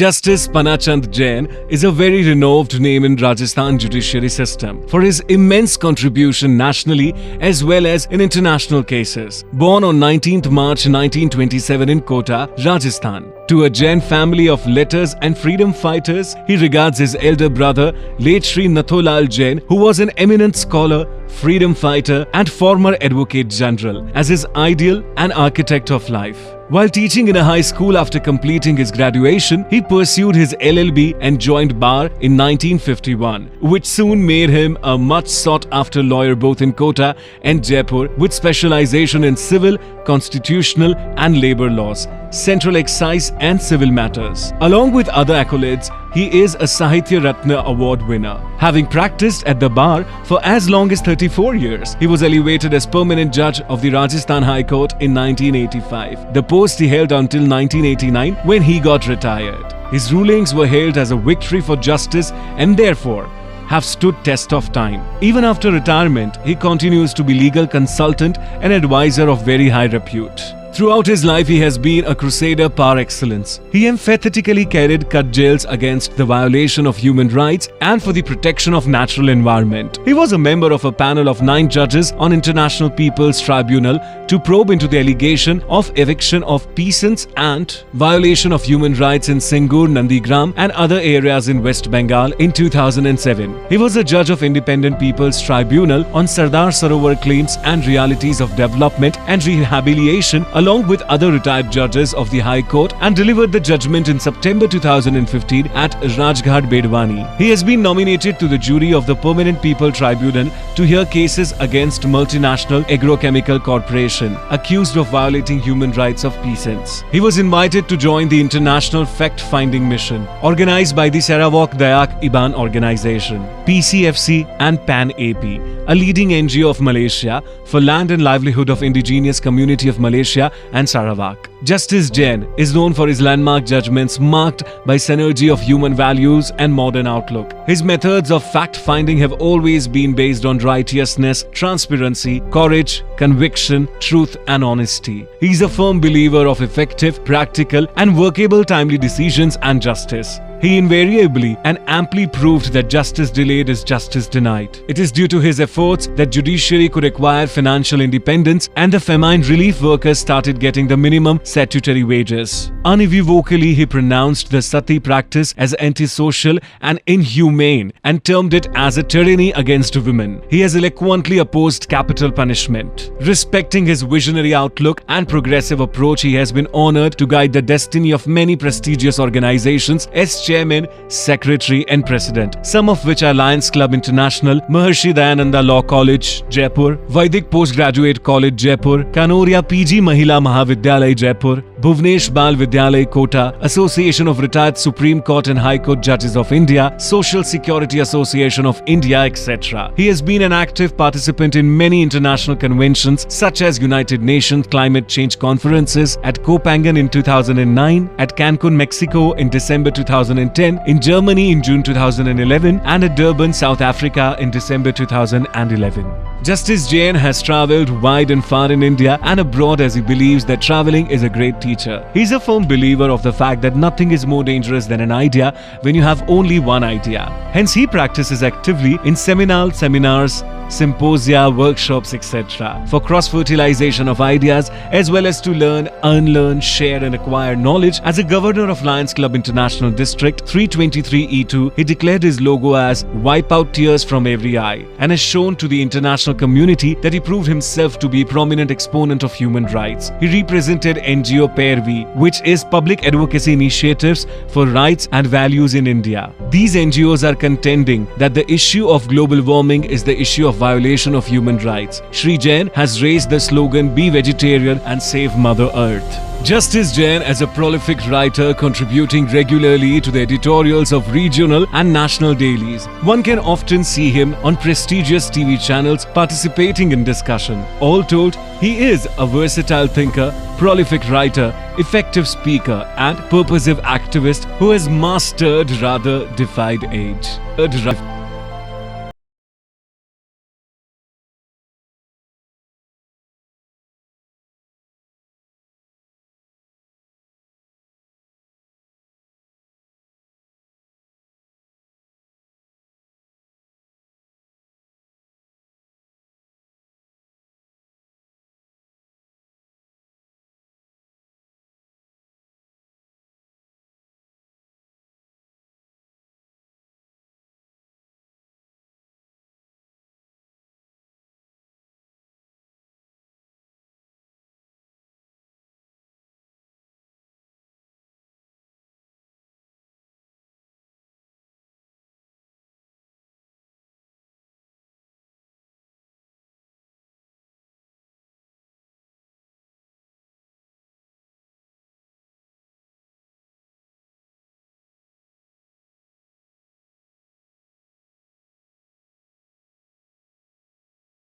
Justice Panachand Jain is a very renowned name in Rajasthan judiciary system for his immense contribution nationally as well as in international cases. Born on 19th March 1927 in Kota, Rajasthan, to a Jain family of letters and freedom fighters, he regards his elder brother, late Shri Natholal Jain, who was an eminent scholar, freedom fighter and former advocate general, as his ideal and architect of life. While teaching in a high school after completing his graduation, he pursued his LLB and joined bar in 1951, which soon made him a much sought-after lawyer both in Kota and Jaipur, with specialization in civil, constitutional and labor laws, central excise and civil matters. Along with other accolades, he is a Sahitya Ratna Award winner. Having practiced at the bar for as long as 34 years, he was elevated as permanent judge of the Rajasthan High Court in 1985, the post he held until 1989 when he got retired. His rulings were hailed as a victory for justice and therefore have stood test of time. Even after retirement, he continues to be legal consultant and advisor of very high repute. Throughout his life, he has been a crusader par excellence. He emphatically carried cudgels against the violation of human rights and for the protection of natural environment. He was a member of a panel of 9 judges on International People's Tribunal to probe into the allegation of eviction of peasants and violation of human rights in Singur, Nandigram and other areas in West Bengal in 2007. He was a judge of Independent People's Tribunal on Sardar Sarovar claims and realities of development and rehabilitation along with other retired judges of the High Court, and delivered the judgment in September 2015 at Rajghat, Bedwani. He has been nominated to the jury of the Permanent People Tribunal to hear cases against multinational agrochemical corporation accused of violating human rights of peasants. He was invited to join the International Fact-Finding Mission organized by the Sarawak Dayak Iban organization, PCFC and PAN-AP, a leading NGO of Malaysia for land and livelihood of indigenous community of Malaysia and Sarawak. Justice Jain is known for his landmark judgments marked by synergy of human values and modern outlook. His methods of fact-finding have always been based on righteousness, transparency, courage, conviction, truth and honesty. He is a firm believer of effective, practical and workable timely decisions and justice. He invariably and amply proved that justice delayed is justice denied. It is due to his efforts that judiciary could acquire financial independence and the famine relief workers started getting the minimum statutory wages. Unequivocally, he pronounced the sati practice as antisocial and inhumane and termed it as a tyranny against women. He has eloquently opposed capital punishment. Respecting his visionary outlook and progressive approach, he has been honored to guide the destiny of many prestigious organizations as Chairman, Secretary and President, some of which are Lions Club International, Maharshi Dayananda Law College, Jaipur, Vaidik Postgraduate College, Jaipur, Kanoria PG Mahila Mahavidyalay, Jaipur, Bhuvnesh Bal Vidyalay, Kota, Association of Retired Supreme Court and High Court Judges of India, Social Security Association of India, etc. He has been an active participant in many international conventions such as United Nations Climate Change Conferences at Copenhagen in 2009, at Cancun, Mexico in December 2010, in Germany in June 2011 and at Durban, South Africa in December 2011. Justice Jain has travelled wide and far in India and abroad as he believes that travelling is a great teacher. He is a firm believer of the fact that nothing is more dangerous than an idea when you have only one idea. Hence, he practices actively in seminars, symposia, workshops, etc. for cross-fertilization of ideas as well as to learn, unlearn, share and acquire knowledge. As a governor of Lions Club International District 323E2, he declared his logo as "Wipe out tears from every eye" and has shown to the international community that he proved himself to be a prominent exponent of human rights. He represented NGO Pairvi, which is public advocacy initiatives for rights and values in India. These NGOs are contending that the issue of global warming is the issue of violation of human rights. Shri Jain has raised the slogan "Be vegetarian and save Mother Earth." Justice Jain is a prolific writer contributing regularly to the editorials of regional and national dailies. One can often see him on prestigious TV channels participating in discussion. All told, he is a versatile thinker, prolific writer, effective speaker and purposive activist who has mastered rather defied age.